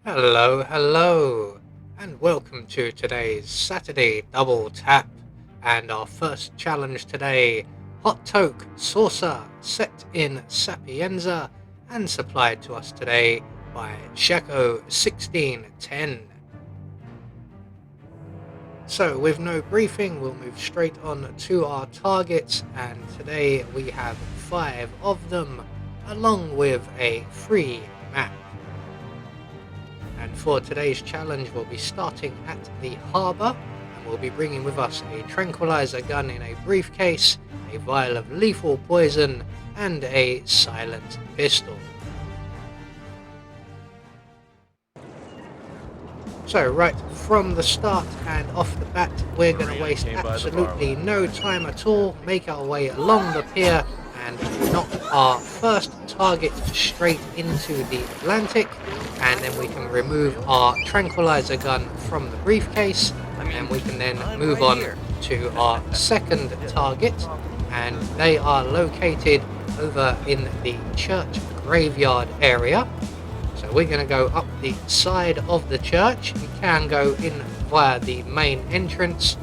Hello, hello, and welcome to today's Saturday Double Tap. And our first challenge today, Hottoke Saucer, set in Sapienza and supplied to us today by Shaco1610. So with no briefing, we'll move straight on to our targets, and today we have 5 of them, along with a free map. And for today's challenge, we'll be starting at the harbour, and we'll be bringing with us a tranquilizer gun in a briefcase, a vial of lethal poison, and a silent pistol. So right from the start and off the bat, we're going to waste absolutely no time at all, make our way along the pier and knock our first target straight into the Atlantic, and then we can remove our tranquilizer gun from the briefcase, and we can then move on to our second target, and they are located over in the church graveyard area. So we're going to go up the side of the church. You can go in via the main entrance,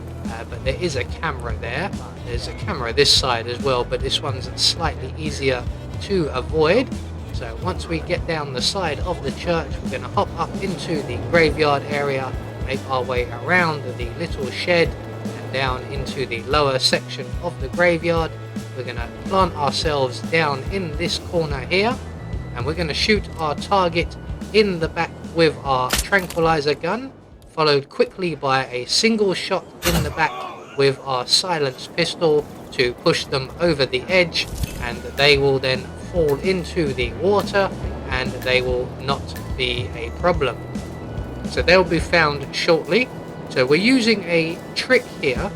but there is a camera there. There's a camera this side as well, but this one's slightly easier to avoid. So once we get down the side of the church, we're going to hop up into the graveyard area, make our way around the little shed and down into the lower section of the graveyard. We're going to plant ourselves down in this corner here, and we're going to shoot our target in the back with our tranquilizer gun, followed quickly by a single shot in the back with our silenced pistol to push them over the edge, and they will then fall into the water and they will not be a problem. So they'll be found shortly. So we're using a trick here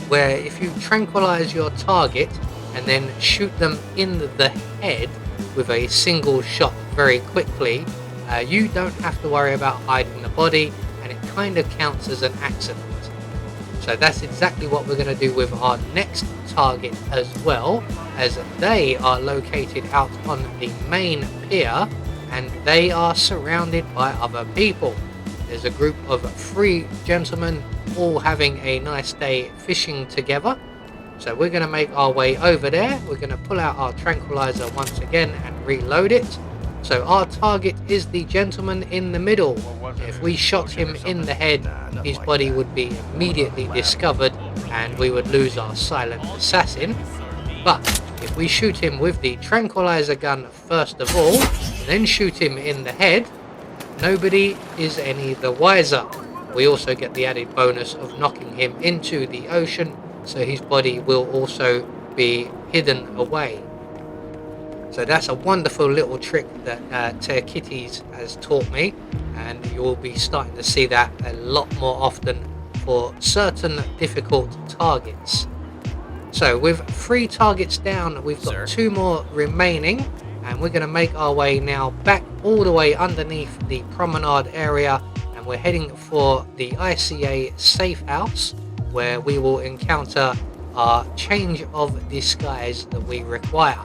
where if you tranquilize your target and then shoot them in the head with a single shot very quickly, you don't have to worry about hiding the body, and it kind of counts as an accident. So that's exactly what we're going to do with our next target as well, as they are located out on the main pier and they are surrounded by other people. There's a group of 3 gentlemen all having a nice day fishing together. So we're going to make our way over there. We're going to pull out our tranquilizer once again and reload it. So our target is the gentleman in the middle. If we shot him in the head, his body would be immediately discovered and we would lose our silent assassin. But if we shoot him with the tranquilizer gun first of all, and then shoot him in the head, nobody is any the wiser. We also get the added bonus of knocking him into the ocean, so his body will also be hidden away. So that's a wonderful little trick that Kitties has taught me, and you will be starting to see that a lot more often for certain difficult targets. So with 3 targets down, we've got 2 more remaining, and we're going to make our way now back all the way underneath the promenade area, and we're heading for the ICA safe house, where we will encounter our change of disguise that we require.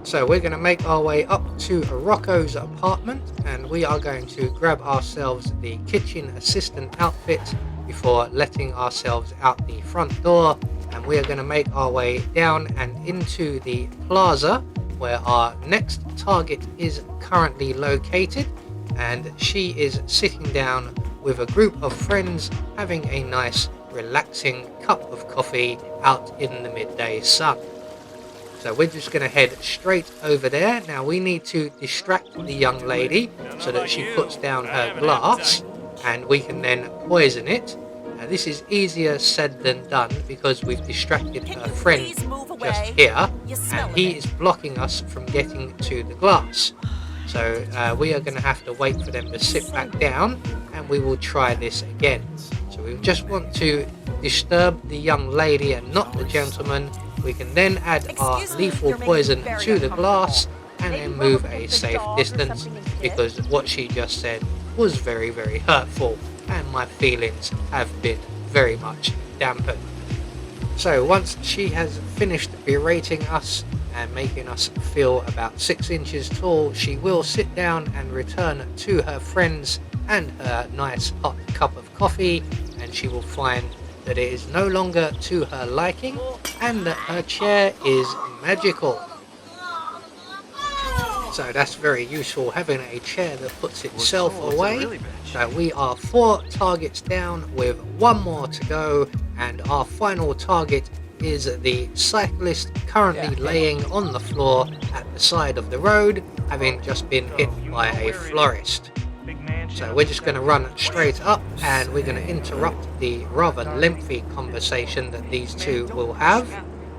So we're going to make our way up to Rocco's apartment, and we are going to grab ourselves the kitchen assistant outfit before letting ourselves out the front door, and we are going to make our way down and into the plaza where our next target is currently located, and she is sitting down with a group of friends having a nice relaxing cup of coffee out in the midday sun. So we're just going to head straight over there. Now we need to distract the young lady so that she puts down her glass, and we can then poison it. Now this is easier said than done because we've distracted her friend just here, and he is blocking us from getting to the glass. So we are going to have to wait for them to sit back down, and we will try this again. So we just want to disturb the young lady and not the gentleman. We can then add our lethal poison to the glass and then move a safe distance, because what she just said was very, very hurtful and my feelings have been very much dampened. So once she has finished berating us, and making us feel about 6 inches tall, she will sit down and return to her friends and her nice hot cup of coffee, and she will find that it is no longer to her liking and that her chair is magical. So that's very useful, having a chair that puts itself away. So we are 4 targets down with 1 more to go, and our final target is the cyclist currently laying on the floor at the side of the road, having just been hit by a florist. So we're just going to run straight up, and we're going to interrupt the rather lengthy conversation that these two will have,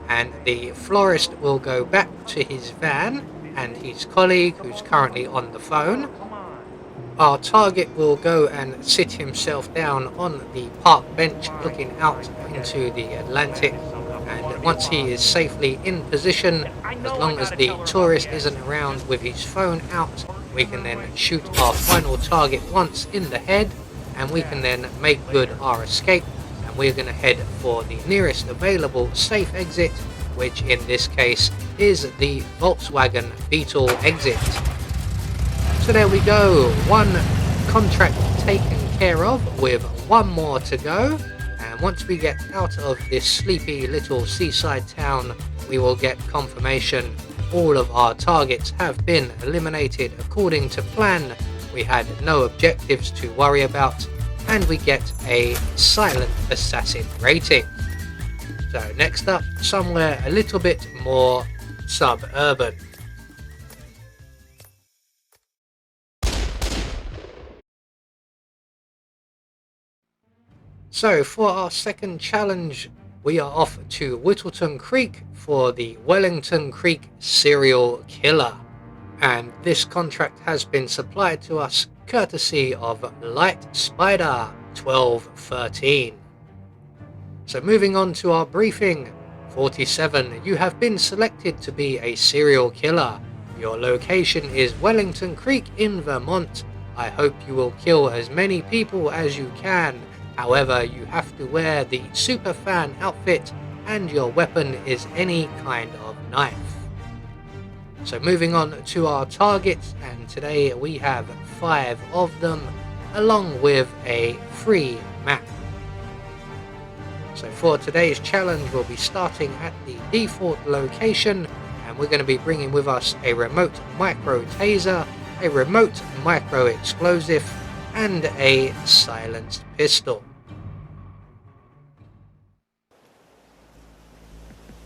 and the florist will go back to his van and his colleague who's currently on the phone. Our target will go and sit himself down on the park bench looking out into the Atlantic, and once he is safely in position, as long as the tourist isn't around with his phone out, we can then shoot our final target once in the head, and we can then make good our escape, and we're going to head for the nearest available safe exit, which in this case is the Volkswagen Beetle exit. So there we go, 1 contract taken care of with 1 more to go, and once we get out of this sleepy little seaside town, we will get confirmation all of our targets have been eliminated according to plan. We had no objectives to worry about, and we get a silent assassin rating. So next up, somewhere a little bit more suburban. So for our second challenge, we are off to Whittleton Creek for the Wellington Creek serial killer. And this contract has been supplied to us courtesy of Light Spider 1213. So moving on to our briefing. 47, you have been selected to be a serial killer. Your location is Wellington Creek in Vermont. I hope you will kill as many people as you can. However, you have to wear the superfan outfit, and your weapon is any kind of knife. So moving on to our targets, and today we have 5 of them, along with a free map. So for today's challenge, we'll be starting at the default location, and we're going to be bringing with us a remote micro taser, a remote micro explosive, and a silenced pistol.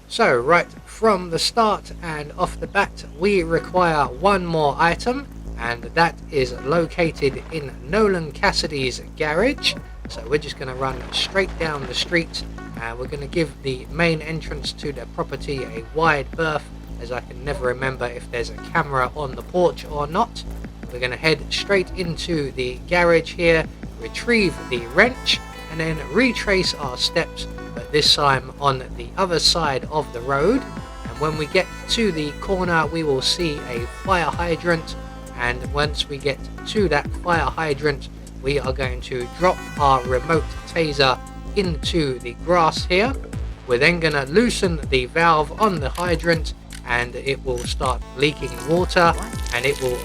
So right from the start and off the bat, we require 1 more item, and that is located in Nolan Cassidy's garage. So we're just going to run straight down the street, and we're going to give the main entrance to the property a wide berth, as I can never remember if there's a camera on the porch or not. We're going to head straight into the garage here, retrieve the wrench, and then retrace our steps, but this time on the other side of the road. And when we get to the corner, we will see a fire hydrant, and once we get to that fire hydrant, we are going to drop our remote taser into the grass here. We're then going to loosen the valve on the hydrant, and it will start leaking water, and it will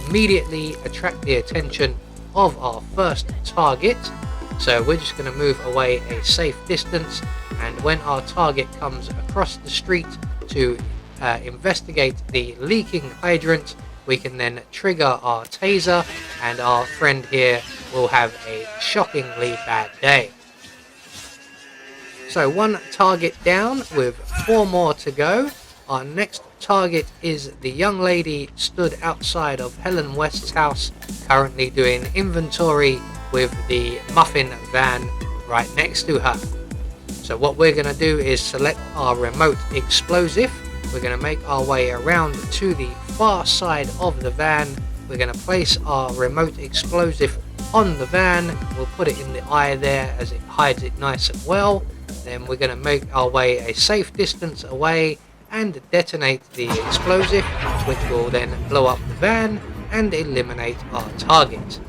immediately attract the attention of our first target. So we're just going to move away a safe distance, and when our target comes across the street to investigate the leaking hydrant, we can then trigger our taser, and our friend here will have a shockingly bad day. So 1 target down with 4 more to go. Our next target is the young lady stood outside of Helen West's house, currently doing inventory with the muffin van right next to her. So what we're going to do is select our remote explosive. We're going to make our way around to the far side of the van. We're going to place our remote explosive on the van. We'll put it in the eye there as it hides it nice and well. Then we're going to make our way a safe distance away and detonate the explosive, which will then blow up the van and eliminate our target.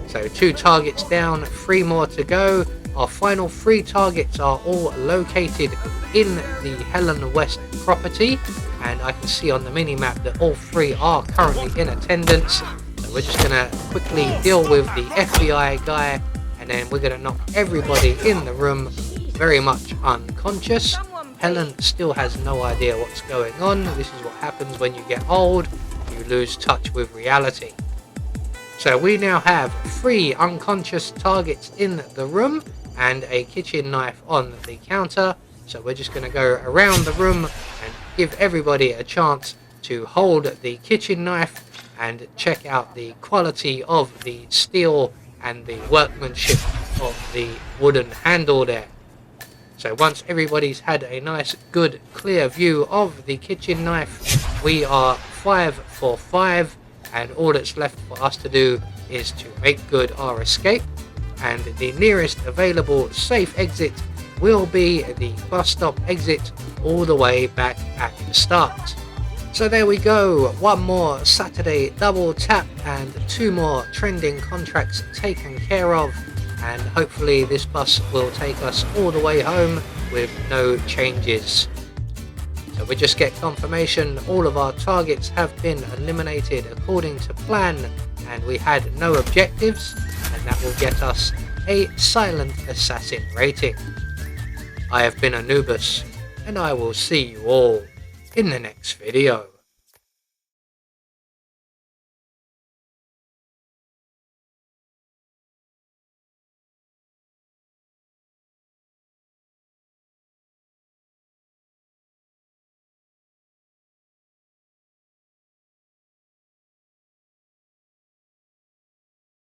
So 2 targets down, 3 more to go. Our final 3 targets are all located in the Helen West property, and I can see on the mini-map that all 3 are currently in attendance. So we're just going to quickly deal with the FBI guy, and then we're going to knock everybody in the room very much unconscious. Helen still has no idea what's going on. This is what happens when you get old. You lose touch with reality. So we now have 3 unconscious targets in the room and a kitchen knife on the counter. So we're just going to go around the room and give everybody a chance to hold the kitchen knife and check out the quality of the steel and the workmanship of the wooden handle there. So once everybody's had a nice, good, clear view of the kitchen knife, we are 5 for 5, and all that's left for us to do is to make good our escape. And the nearest available safe exit will be the bus stop exit all the way back at the start. So there we go, 1 more Saturday double tap and 2 more trending contracts taken care of, and hopefully this bus will take us all the way home with no changes. So we just get confirmation all of our targets have been eliminated according to plan, and we had no objectives, and that will get us a Silent Assassin rating. I have been Anubis, and I will see you all in the next video.